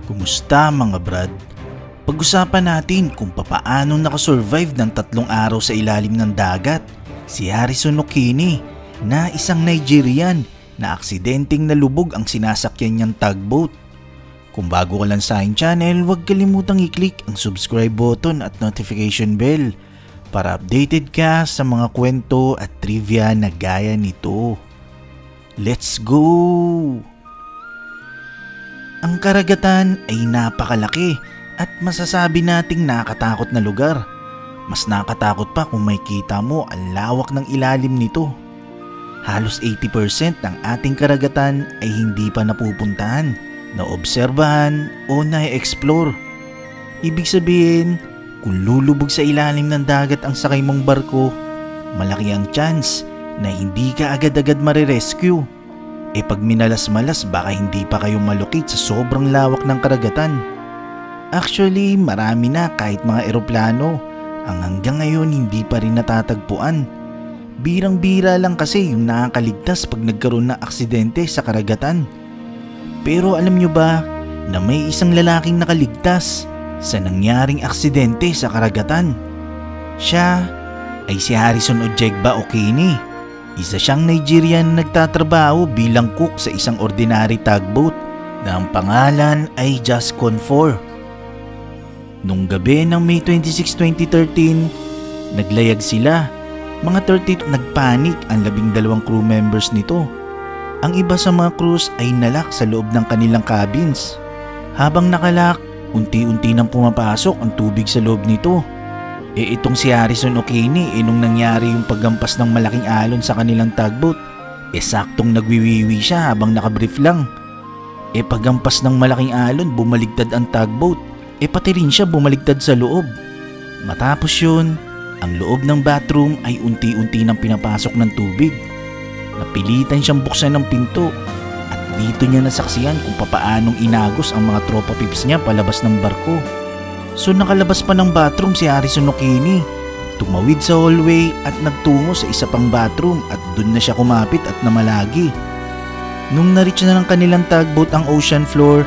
Kumusta mga brad? Pag-usapan natin kung papaano nakasurvive ng 3 araw sa ilalim ng dagat si Harrison Okene na isang Nigerian na aksidenteng nalubog ang sinasakyan niyang tugboat. Kung bago ka lang sa aking channel, huwag kalimutang i-click ang subscribe button at notification bell para updated ka sa mga kwento at trivia na gaya nito. Let's go! Ang karagatan ay napakalaki at masasabi nating nakakatakot na lugar. Mas nakakatakot pa kung makikita mo ang lawak ng ilalim nito. Halos 80% ng ating karagatan ay hindi pa napupuntahan, naobserbahan o na-explore. Ibig sabihin, kung lulubog sa ilalim ng dagat ang sakay mong barko, malaki ang chance na hindi ka agad-agad marirescue. Pag minalas-malas baka hindi pa kayo malukit sa sobrang lawak ng karagatan. Actually, marami na kahit mga eroplano ang hanggang ngayon hindi pa rin natatagpuan. Birang-bira lang kasi yung nakakaligtas pag nagkaroon ng aksidente sa karagatan. Pero alam nyo ba na may isang lalaking nakaligtas sa nangyaring aksidente sa karagatan? Siya ay si Harrison Ojegba Okene. Isa siyang Nigerian na nagtatrabaho bilang cook sa isang ordinary tugboat na ang pangalan ay Just Con 4. Nung gabi ng May 26, 2013, naglayag sila. Mga 30 nagpanik ang 12 crew members nito. Ang iba sa mga crews ay nalak sa loob ng kanilang cabins. Habang nakalak, unti-unti nang pumapasok ang tubig sa loob nito. Itong si Harrison Okene nung nangyari yung paggampas ng malaking alon sa kanilang tugboat, saktong nagwiwiwi siya habang nakabrief lang. Paggampas ng malaking alon, bumaligtad ang tugboat, pati rin siya bumaligtad sa loob. Matapos yun, ang loob ng bathroom ay unti-unti nang pinapasok ng tubig. Napilitan siyang buksan ng pinto at dito niya nasaksihan kung papaanong inagos ang mga tropa pips niya palabas ng barko. So nakalabas pa ng bathroom si Harrison Okene. Tumawid sa hallway at nagtungo sa isa pang bathroom at dun na siya kumapit at namalagi. Nung na-reach na ng kanilang tugboat ang ocean floor,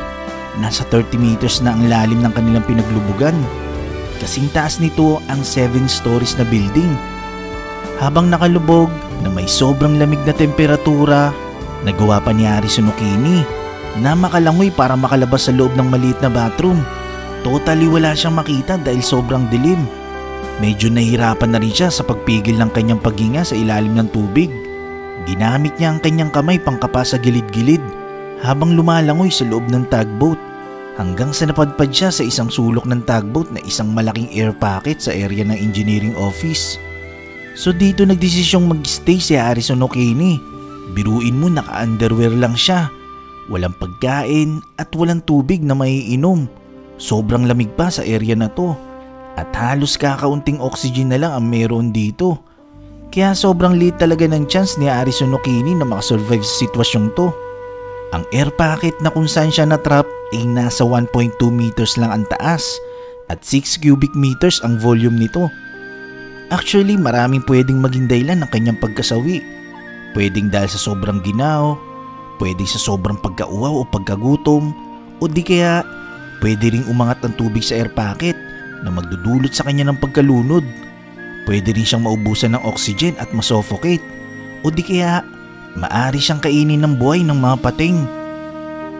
nasa 30 meters na ang lalim ng kanilang pinaglubugan. Kasing taas nito ang 7 stories na building. Habang nakalubog na may sobrang lamig na temperatura, nagawa pa ni Harrison Okene na makalangoy para makalabas sa loob ng maliit na bathroom. Totally wala siyang makita dahil sobrang dilim. Medyo nahirapan na rin siya sa pagpigil ng kanyang paghinga sa ilalim ng tubig. Ginamit niya ang kanyang kamay pangkapa sa gilid-gilid habang lumalangoy sa loob ng tugboat hanggang sa napadpad siya sa isang sulok ng tugboat na isang malaking air pocket sa area ng engineering office. So dito nagdesisyong mag-stay si Harrison Okene. Biruin mo, naka-underwear lang siya. Walang pagkain at walang tubig na maiinom. Sobrang lamig pa sa area na to at halos kakaunting oxygen na lang ang meron dito. Kaya sobrang liit talaga ng chance ni Harrison Okene na makasurvive sa sitwasyong to. Ang air pocket na kung saan siya na-trap ay nasa 1.2 meters lang ang taas at 6 cubic meters ang volume nito. Actually, maraming pwedeng maging dahilan ng kanyang pagkasawi. Pwedeng dahil sa sobrang ginaw, pwedeng sa sobrang pagkauhaw o pagkagutom, o di kaya pwede ring umangat ang tubig sa air pocket na magdudulot sa kanya ng pagkalunod. Pwede rin siyang maubusan ng oxygen at masuffocate. O di kaya maari siyang kainin ng buhay ng mga pating.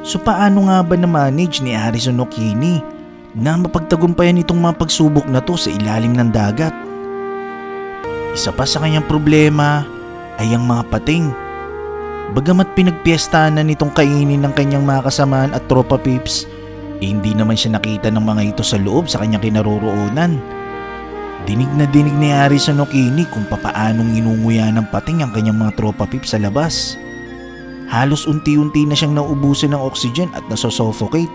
So paano nga ba na-manage ni Harrison Okene na mapagtagumpayan itong mga pagsubok na to sa ilalim ng dagat? Isa pa sa kanyang problema ay ang mga pating. Bagamat pinagpiestahan na nitong kainin ng kanyang mga kasamaan at tropa pips, hindi naman siya nakita ng mga ito sa loob sa kanyang kinaroroonan. Dinig na dinig ni Harrison Okene kung papaanong inunguya ng pating ang kanyang mga tropa pips sa labas. Halos unti-unti na siyang nauubusan ng oxygen at nasosuffocate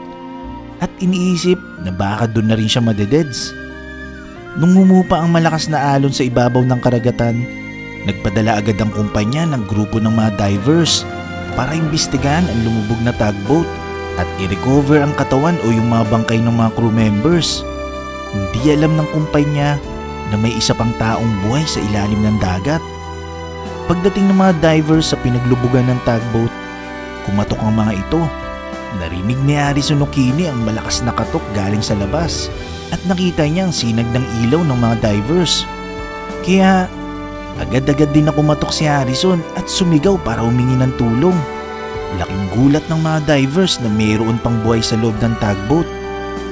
at iniisip na baka doon na rin siya madededs. Nung humupa ang malakas na alon sa ibabaw ng karagatan, nagpadala agad ang kumpanya ng grupo ng mga divers para imbestigahan ang lumubog na tugboat at i-recover ang katawan o yung mga bangkay ng mga crew members. Hindi alam ng kumpanya na may isa pang taong buhay sa ilalim ng dagat. Pagdating ng mga divers sa pinaglubugan ng tugboat, kumatok ang mga ito Narinig ni Harrison Okini ang malakas na katok galing sa labas at nakita niya ang sinag ng ilaw ng mga divers. Kaya agad-agad din na kumatok si Harrison at sumigaw para humingi ng tulong. Laking gulat ng mga divers na mayroon pang buhay sa loob ng tugboat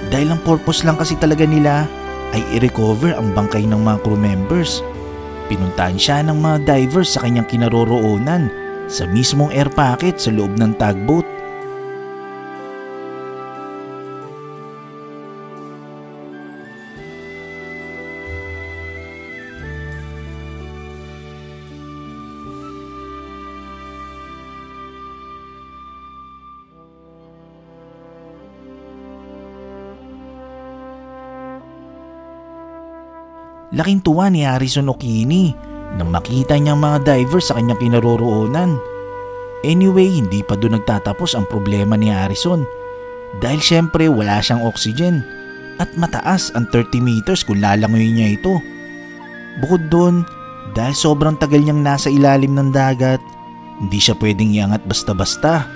dahil ang purpose lang kasi talaga nila ay i-recover ang bangkay ng mga crew members. Pinuntahan siya ng mga divers sa kanyang kinaroroonan sa mismong air pocket sa loob ng tugboat. Laking tuwa ni Harrison Okini nang makita niyang mga divers sa kanyang kinaroroonan. Anyway, hindi pa doon nagtatapos ang problema ni Harrison dahil syempre wala siyang oxygen at mataas ang 30 meters kung lalangoyin niya ito. Bukod doon, dahil sobrang tagal niyang nasa ilalim ng dagat, hindi siya pwedeng iangat basta-basta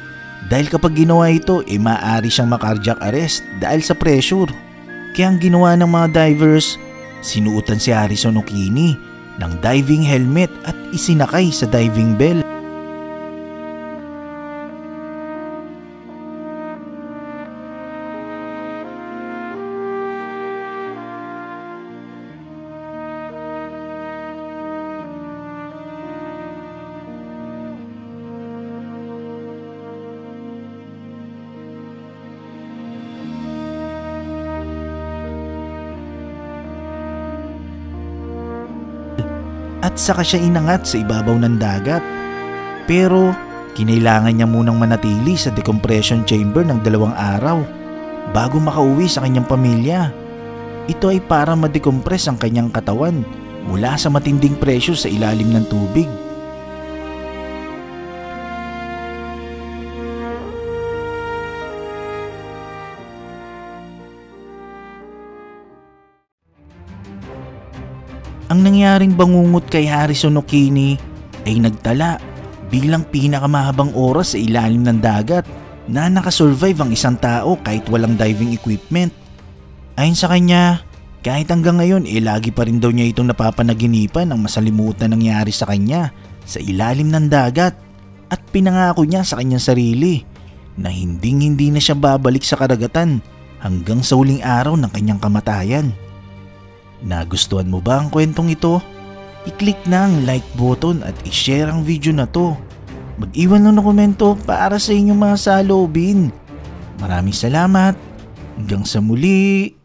dahil kapag ginawa ito maaari siyang ma-cardiac arrest dahil sa pressure. Kaya ang ginawa ng mga divers, sinuotan si Harrison Okini ng diving helmet at isinakay sa diving bell. At saka siya inangat sa ibabaw ng dagat. Pero kinailangan niya munang manatili sa decompression chamber ng 2 araw bago makauwi sa kanyang pamilya. Ito ay para ma-decompress ang kanyang katawan mula sa matinding pressure sa ilalim ng tubig. Ang nangyaring bangungot kay Harrison Okini ay nagtala bilang pinakamahabang oras sa ilalim ng dagat na nakasurvive ang isang tao kahit walang diving equipment. Ayon sa kanya, kahit hanggang ngayon lagi pa rin daw niya itong napapanaginipan ng masalimuot na nangyari sa kanya sa ilalim ng dagat at pinangako niya sa kanyang sarili na hindi na siya babalik sa karagatan hanggang sa huling araw ng kanyang kamatayan. Nagustuhan mo ba ang kwentong ito? I-click na ang like button at i-share ang video na to. Mag-iwan lang ng komento para sa inyong mga saloobin. Maraming salamat. Hanggang sa muli.